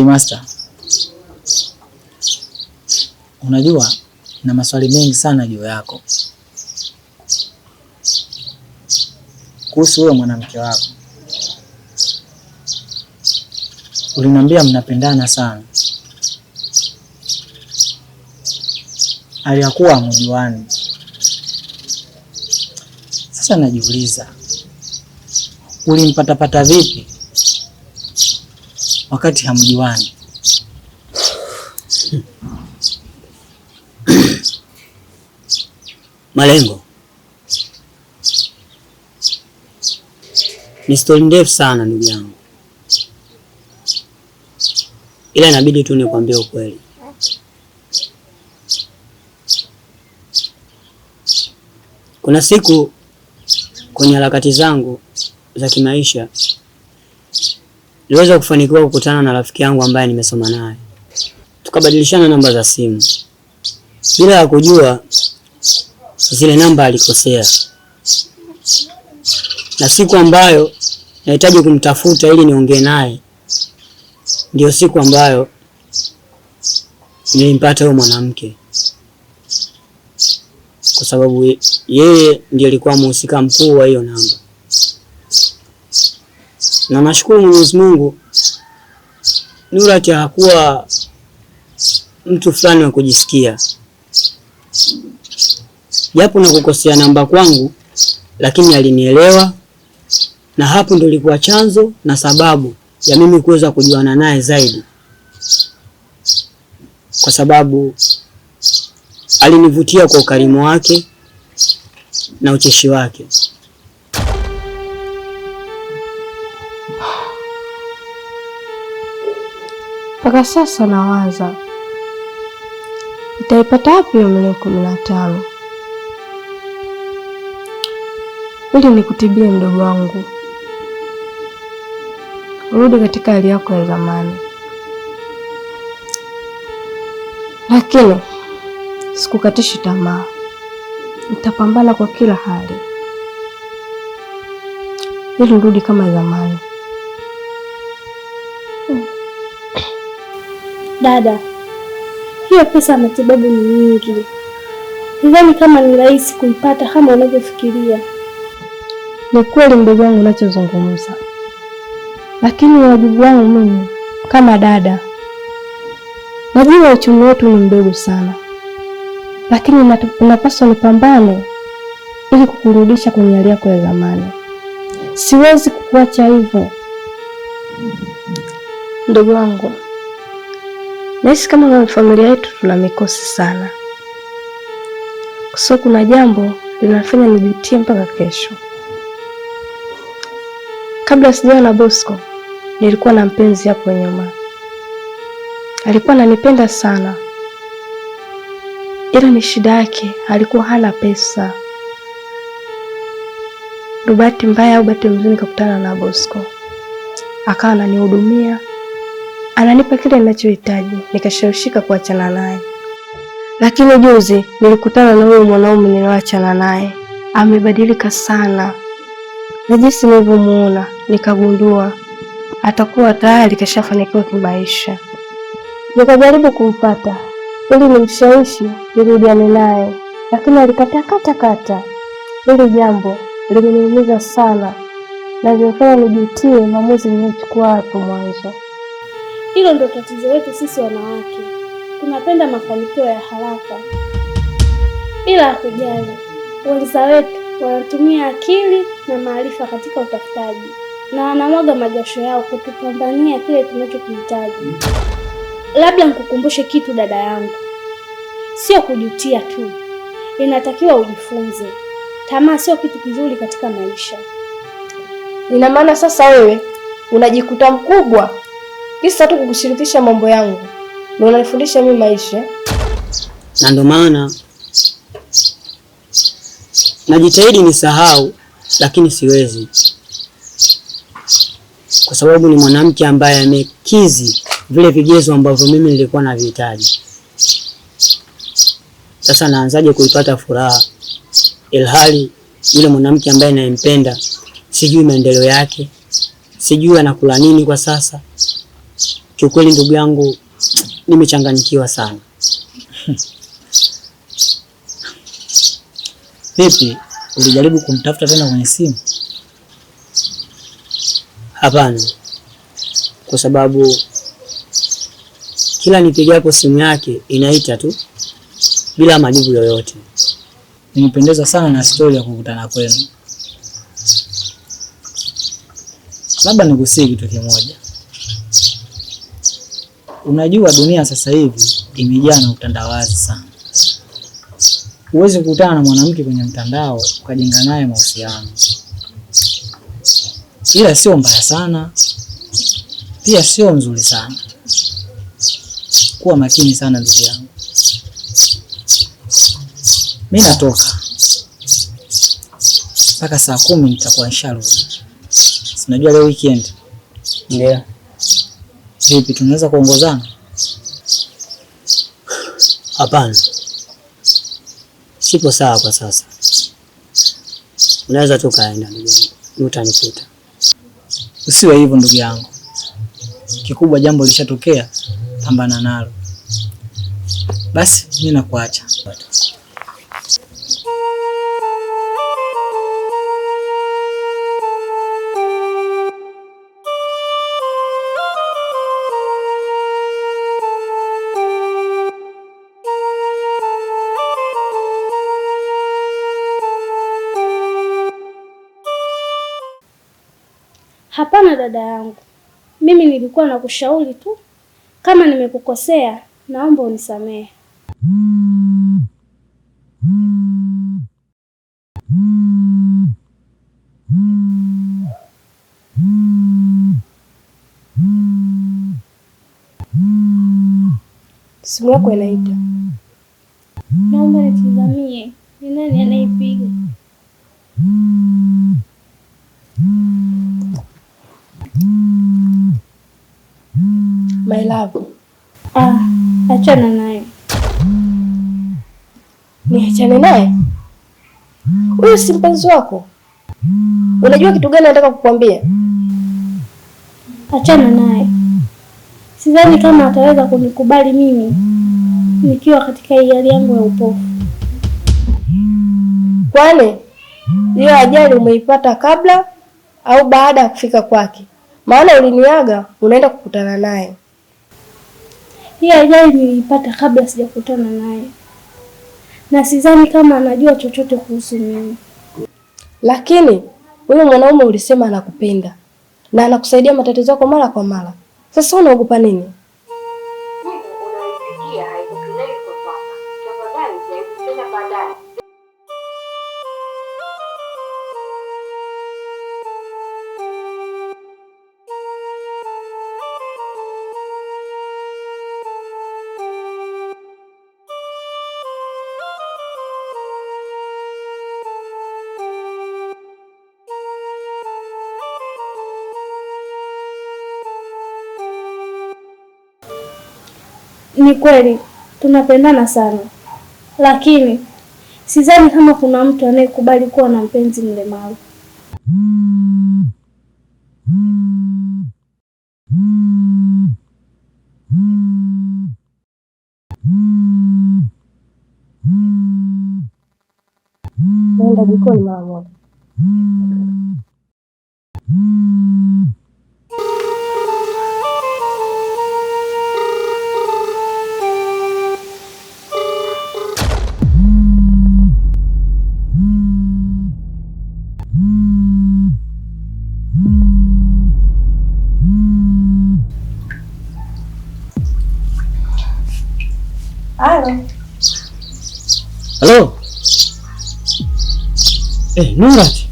Master, unajua na maswali mengi sana juu yako kuhusu wewe mwanamke wako. Uliniambia mnapendana sana, aliyakuwa hamjuani. Sasa najiuliza, ulimpatapata vipi wakati hamjuani? Malengo ni stori ndefu sana ndugu yangu, ila inabidi tu nikwambie ukweli. Kuna siku kwenye harakati zangu za kimaisha niliweza kufanikiwa kukutana na rafiki yangu ambaye nimesoma naye, tukabadilishana namba za simu bila ya kujua zile namba alikosea, na siku ambayo nahitaji kumtafuta ili niongee naye ndio siku ambayo nilimpata huyo mwanamke, kwa sababu yeye ndiye alikuwa mhusika mkuu wa hiyo namba. Na nashukuru Mwenyezi Mungu, Nurati hakuwa mtu fulani wa kujisikia, japo na kukosea namba kwangu, lakini alinielewa, na hapo ndio ilikuwa chanzo na sababu ya mimi kuweza kujuana naye zaidi, kwa sababu alinivutia kwa ukarimu wake na ucheshi wake. Mpaka sasa nawaza nitaipata wapi milioni 15 ili nikutibie mdogo wangu, urudi katika hali yako ya zamani. Lakini sikukatishi tamaa, nitapambana kwa kila hali ili urudi kama zamani. Dada, hiyo pesa ya matibabu ni nyingi. Sidhani kama ni rahisi kuipata kama unavyofikiria. Ni kweli mdogo wangu unachozungumza, lakini wajibu wangu mimi kama dada, najua uchumi wetu ni mdogo sana, lakini napaswa nipambane ili kukurudisha kwenye hali yako ya zamani. Siwezi kukuacha hivyo mdogo wangu. Nahisi kama familia yetu tuna mikosi sana, kwa sababu kuna jambo linafanya nijutie mpaka kesho. Kabla sijawa na Bosco, nilikuwa na mpenzi hapo nyuma. Alikuwa ananipenda sana, ila ni shida yake, alikuwa hana pesa. Bahati mbaya au bahati nzuri nikakutana na Bosco, akawa ananihudumia, ananipa kile ninachohitaji, nikashawishika kuachana naye. Lakini juzi nilikutana na huyo mwanaume nilioachana naye. Amebadilika sana, na jinsi nilivyomuona nikagundua atakuwa tayari kashafanikiwa kimaisha. Nikajaribu kumpata ili nimshawishi nirudiane naye, lakini alikataa. Hili jambo limeniumiza sana na linafanya nijutie maamuzi niliyochukua hapo mwanzo. Hilo ndio tatizo letu sisi wanawake. Tunapenda mafanikio ya haraka bila kujali wenza wetu wanatumia akili na maarifa katika utafutaji, na wanamwaga majasho yao kutupambania kile tunachokihitaji. Labda nikukumbushe kitu dada yangu, sio kujutia tu, inatakiwa ujifunze. Tamaa sio kitu kizuri katika maisha. Ina maana sasa wewe unajikuta mkubwa kisa tu kukushirikisha mambo yangu, ndio unanifundisha mimi maisha? Na ndio maana najitahidi nisahau, lakini siwezi, kwa sababu ni mwanamke ambaye amekizi vile vigezo ambavyo mimi nilikuwa navihitaji. Sasa naanzaje kuipata furaha ilhali yule mwanamke ambaye nampenda sijui maendeleo yake, sijui anakula nini kwa sasa? kiukweli ndugu yangu nimechanganyikiwa sana. Vipi, ulijaribu kumtafuta tena kwenye simu? Hapana, kwa sababu kila nipigapo simu yake inaita tu bila majibu yoyote. Nimependezwa sana na stori ya kukutana kwenu. Labda nigusie kitu kimoja. Unajua dunia sasa hivi imejaa na utandawazi sana. Huwezi kukutana na mwanamke kwenye mtandao ukajenga naye mahusiano. Ila sio mbaya sana, pia sio nzuri sana. Kuwa makini sana ndugu yangu. Mimi natoka. Mpaka saa 10 nitakuwa nisharudi. Sinajua leo weekend. Ndio. Vipi, tunaweza kuongozana? Hapana. Sipo sawa kwa sasa. Unaweza tu kaenda ndugu yangu. Utanikuta. Usiwe hivyo ndugu yangu. Kikubwa jambo lishatokea, pambana nalo. Basi mimi nakuacha. Hapana dada yangu, mimi nilikuwa nakushauri tu. Kama nimekukosea, naomba unisamehe. Simu yako inaita. Naomba nitizamie, ni nani anaipiga? My love. Achana naye. Niachane naye? Huyu si mpenzi wako? Unajua kitu gani nataka kukuambia? Achana naye. Sidhani kama ataweza kunikubali mimi nikiwa katika hali yangu ya upofu. Kwani hiyo ajali umeipata kabla au baada ya kufika kwake? Maana uliniaga unaenda kukutana naye. Hii ajali niliipata kabla sijakutana naye. Na sidhani kama anajua chochote kuhusu mimi. Lakini huyu mwanaume ulisema anakupenda na anakusaidia matatizo yako mara kwa mara. Sasa unaogopa nini? Ni kweli tunapendana sana, lakini sidhani kama kuna mtu anayekubali kuwa na mpenzi mlemavu. Nenda jikoni mara moja. Halo. Nurati.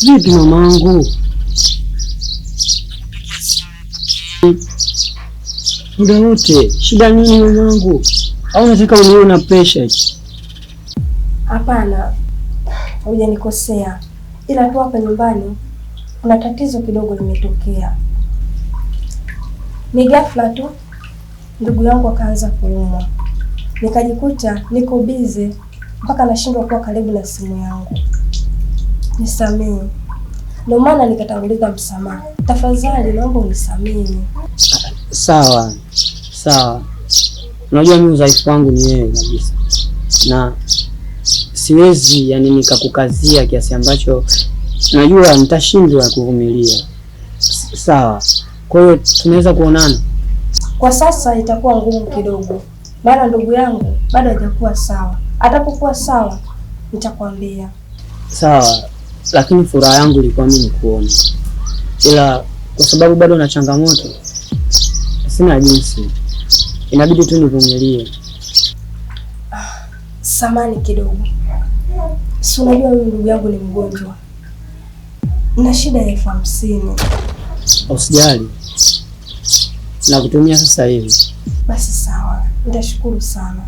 Vipi mamangu? Muda wote. Shida nini mamangu? Au unataka unione na pressure? Hapana. Hujanikosea. Ila tu hapa nyumbani kuna tatizo kidogo limetokea. Ni ghafla tu ndugu yangu akaanza kuumwa. Nikajikuta niko busy mpaka nashindwa kuwa karibu na simu yangu. Nisamehe. ndio maana nikatanguliza msamaha. Tafadhali naomba unisamehe. Sawa. Unajua mimi udhaifu wangu ni wewe kabisa. Na siwezi yani nikakukazia kiasi ambacho najua nitashindwa kuvumilia. Sawa. Kwa hiyo tunaweza kuonana. Kwa sasa itakuwa ngumu kidogo. Maana ndugu yangu bado hajakuwa sawa. Atapokuwa sawa nitakwambia. Sawa. Lakini furaha yangu ilikuwa mimi nikuone. Ila kwa sababu bado na changamoto sina jinsi. Inabidi tu nivumilie. Samani kidogo. Si unajua huyu ndugu yangu ni mgonjwa. Na shida ya 50,000. Usijali. Na kutumia sasa hivi. Basi sawa. Nitashukuru sana.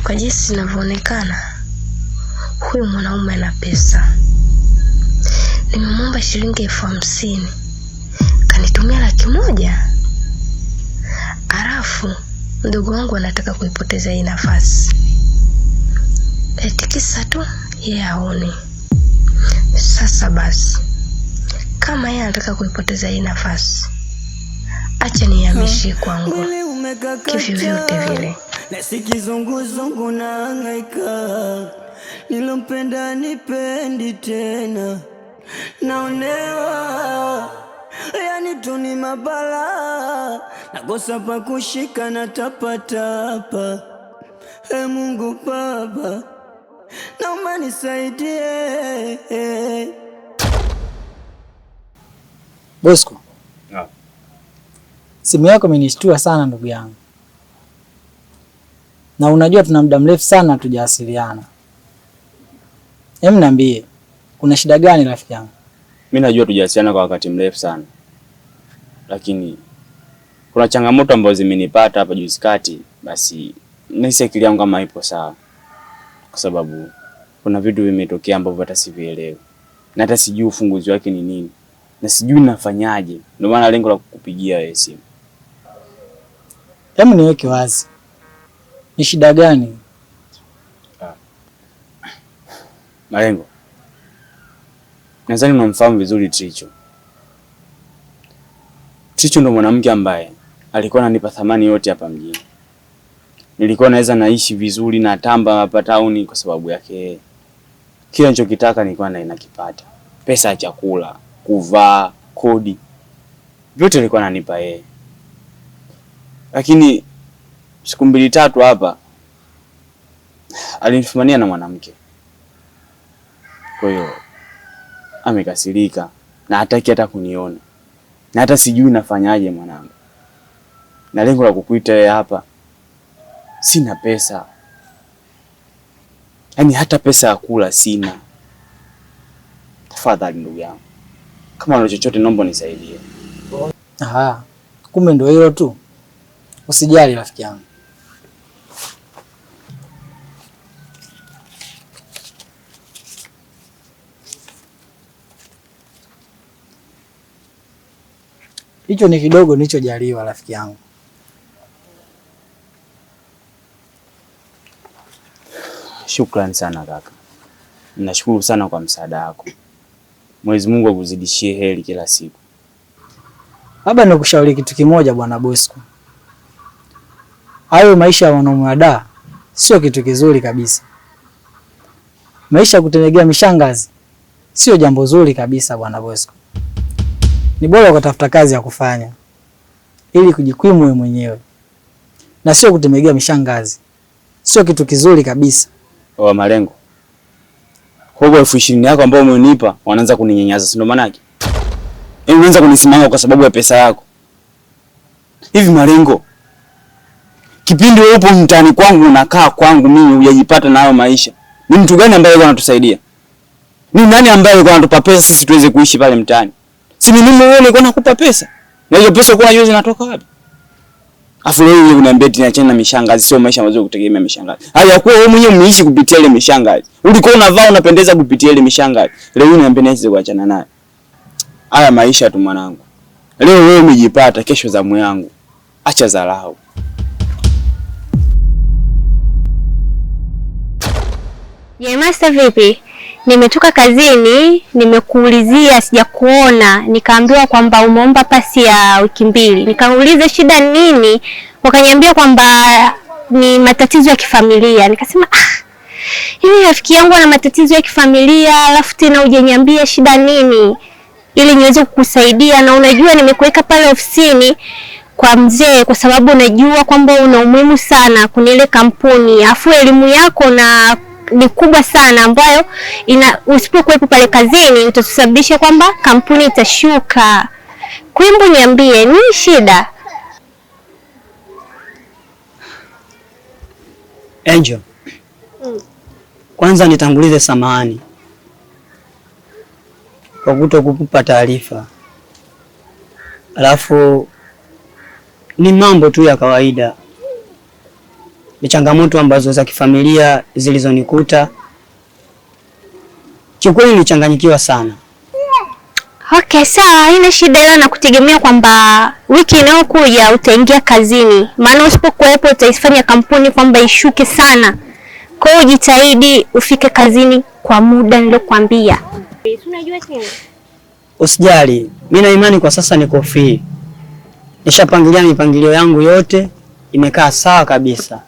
Kwa jinsi inavyoonekana huyu mwanaume ana pesa. Nimemwomba shilingi 50,000 kanitumia 100,000. Alafu ndugu wangu anataka kuipoteza hii nafasi. Eti kisa tu yeye aone. Sasa basi, kama yeye anataka kuipoteza hii nafasi, acha nihamishie kwangu kivyovyote vile. Na sikizunguzungu na hangaika, nilompenda nipendi tena, naonewa yani tuni mabala, nakosa pa kushika na tapatapa. Hey Mungu Baba, naomba nisaidie. Bosco. Simu yako imenishtua sana ndugu yangu. Na unajua tuna muda mrefu sana hatujawasiliana. Hebu niambie, kuna shida gani rafiki yangu? Mimi najua tujawasiliana kwa wakati mrefu sana. Lakini kuna changamoto ambazo zimenipata hapa juzi kati, basi nahisi akili yangu kama ipo sawa. Kwa sababu kuna vitu vimetokea ambavyo hata sivielewi. Na hata sijui ufunguzi wake ni nini. Na sijui nafanyaje. Ndio maana lengo la kukupigia wewe simu. Hebu niweke wazi. Ni shida gani? Malengo. Nadhani unamfahamu vizuri Tricho. Tricho ndo mwanamke ambaye alikuwa ananipa thamani yote hapa mjini. Nilikuwa naweza naishi vizuri na tamba hapa tauni kwa sababu yake. Kila nilichokitaka nilikuwa nakipata. Pesa ya chakula, kuvaa, kodi. Vyote alikuwa ananipa yeye. Lakini siku 2-3 hapa alinifumania na mwanamke. Kwa hiyo amekasirika na hataki hata kuniona. Na hata sijui nafanyaje mwanangu. Na lengo la kukuita wewe hapa, sina pesa. Yaani hata pesa ya kula sina. Tafadhali ndugu yangu, kama una chochote naomba nisaidie. Aha, kumbe ndio hilo tu. Usijali rafiki yangu. Hicho ni kidogo nilichojaliwa rafiki yangu. Shukrani sana kaka. Ninashukuru sana kwa msaada wako. Mwenyezi Mungu akuzidishie heri kila siku. Labda nikushauri kitu kimoja bwana Bosco. Hayo maisha ya wanaume wa daa sio kitu kizuri kabisa. Maisha kutegemea mishangazi sio jambo zuri kabisa bwana Bosco. Ni bora ukatafuta kazi ya kufanya ili kujikwimu wewe mwenyewe. Na sio kutegemea mishangazi. Sio kitu kizuri kabisa. Wa Malengo. Kwa hiyo 20,000 yako ambayo umenipa wanaanza kuninyanyaza, si ndo maana yake? Unaanza kunisimanga kwa sababu ya pesa yako. Hivi Malengo, Kipindi wewe upo mtaani kwangu unakaa kwangu mimi hujajipata na hayo maisha. Ni mtu gani ambaye anatusaidia? Ni nani ambaye anatupa pesa sisi tuweze kuishi pale mtaani? Si mimi wewe nilikuwa nakupa pesa. Na hiyo pesa kwa hiyo zinatoka wapi? Afu wewe unaniambia tena achana na mishangazi, sio maisha mazuri kutegemea mishangazi. Haya kwa wewe mwenyewe umeishi kupitia ile mishangazi. Ulikuwa unavaa unapendeza kupitia ile mishangazi. Leo unaniambia niweze kuachana naye. Haya maisha tu mwanangu. Leo wewe umejipata, kesho zamu yangu. Acha dharau. Master vipi? Nimetoka kazini, nimekuulizia sijakuona, nikaambiwa kwamba umeomba pasi ya wiki 2. Nikauliza shida nini? Wakaniambia kwamba ni matatizo ya kifamilia. Nikasema hivi rafiki yangu ana matatizo ya kifamilia, alafu tena hujaniambia shida nini ili niweze kukusaidia, na unajua nimekuweka pale ofisini kwa mzee kwa sababu unajua kwamba una umuhimu sana kwenye ile kampuni. Afu elimu yako na ni kubwa sana ambayo usipokuwepo pale kazini utatusababisha kwamba kampuni itashuka. Kwimbu niambie nini shida? Angel. Kwanza nitangulize samahani kwa kutokukupa taarifa. Alafu ni mambo tu ya kawaida. Ni changamoto ambazo za kifamilia zilizonikuta. Kiukweli nilichanganyikiwa sana. Okay, sawa, haina shida, ila nakutegemea kwamba wiki inayokuja utaingia kazini. Maana usipokuwepo utaifanya kampuni kwamba ishuke sana. Kwa hiyo jitahidi ufike kazini kwa muda nilokuambia. Unajua tena? Usijali, mimi na imani kwa sasa niko free. Nishapangilia mipangilio yangu yote, imekaa sawa kabisa.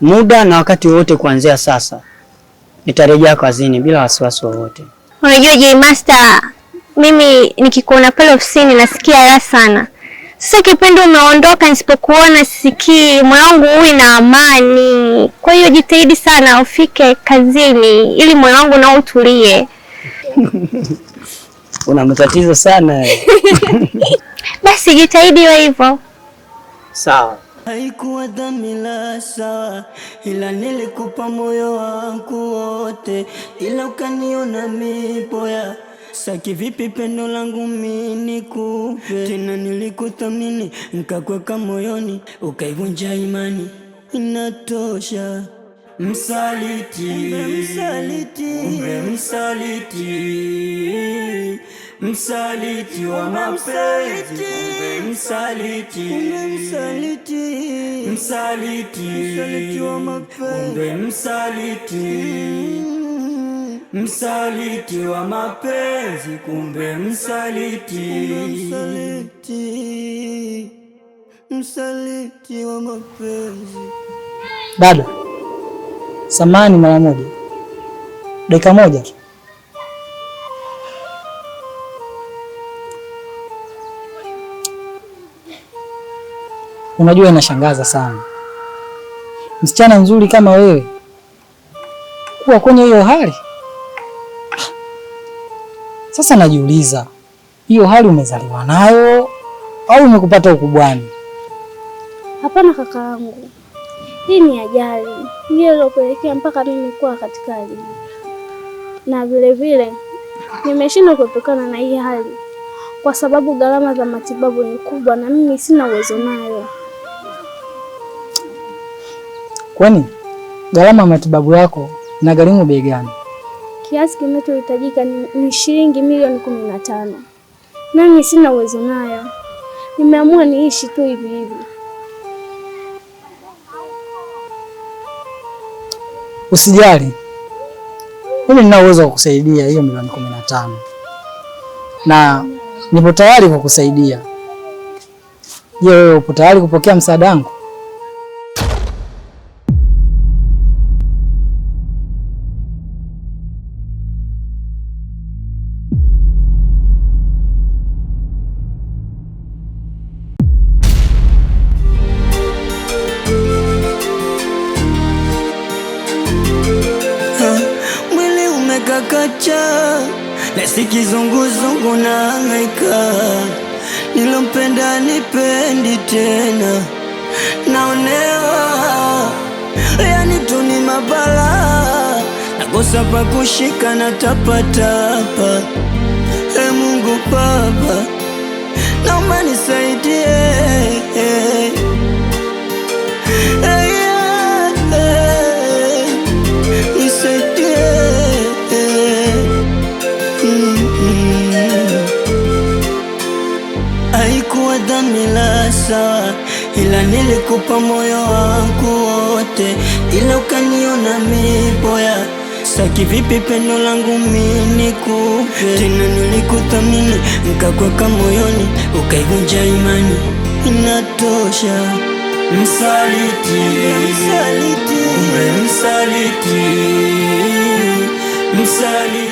Muda na wakati wote kuanzia sasa nitarejea kazini bila wasiwasi wowote. Unajua Master, mimi nikikuona pale ofisini nasikia raha sana. Sasa kipindi umeondoka nisipokuona sisikii, moyo wangu uwe na amani. Kwa hiyo jitahidi sana ufike kazini ili moyo wangu na utulie. Una matatizo sana. Basi jitahidi wewe hivyo. Sawa. Haikuwa dhamira sawa, ila nilikupa moyo wangu wote, ila ukaniona mipoya. Saki vipi pendo langu mimi nikupe tena, nilikuthamini nikakweka moyoni, ukaivunja imani. Inatosha. Msaliti, msaliti wa mapenzi, msaliti wa mapenzi, msaliti wa mapenzi, kumbe msaliti wa mapenzi. Dada, samahani mara moja. Dakika moja tu. Unajua inashangaza sana. Msichana mzuri kama wewe kuwa kwenye hiyo hali. Sasa najiuliza, hiyo hali umezaliwa nayo au umekupata ukubwani? Hapana kaka yangu. Hii ni ajali ndiyo iliyopelekea mpaka mimi kuwa katika hali hii. Na vile vile nimeshindwa kuepukana na hii hali kwa sababu gharama za matibabu ni kubwa na mimi sina uwezo nayo. Kwani gharama ya matibabu yako inagharimu bei gani? Kiasi kinachohitajika ni shilingi milioni 15. Na mimi sina uwezo nayo. Nimeamua niishi tu hivi hivi. Usijali. Mimi nina uwezo wa kukusaidia hiyo milioni 15. Na nipo tayari kukusaidia. Je, wewe upo tayari kupokea msaada wangu? Kakacha na sikizunguzungu na hangaika, nilompenda nipendi tena, naonewa, yani tuni mabala, nakosa pa kushika na tapatapa. Mungu Baba, naomba nisaidie, nisaidie. Haikuwa dhamira sawa, ila nilikupa moyo wangu wote, ila ukaniona miboya. Saki vipi pendo langu mimi nikupe tena? Nilikuthamini nikakweka moyoni, ukaivunja imani. Inatosha. Msaliti, msaliti, msaliti, msaliti.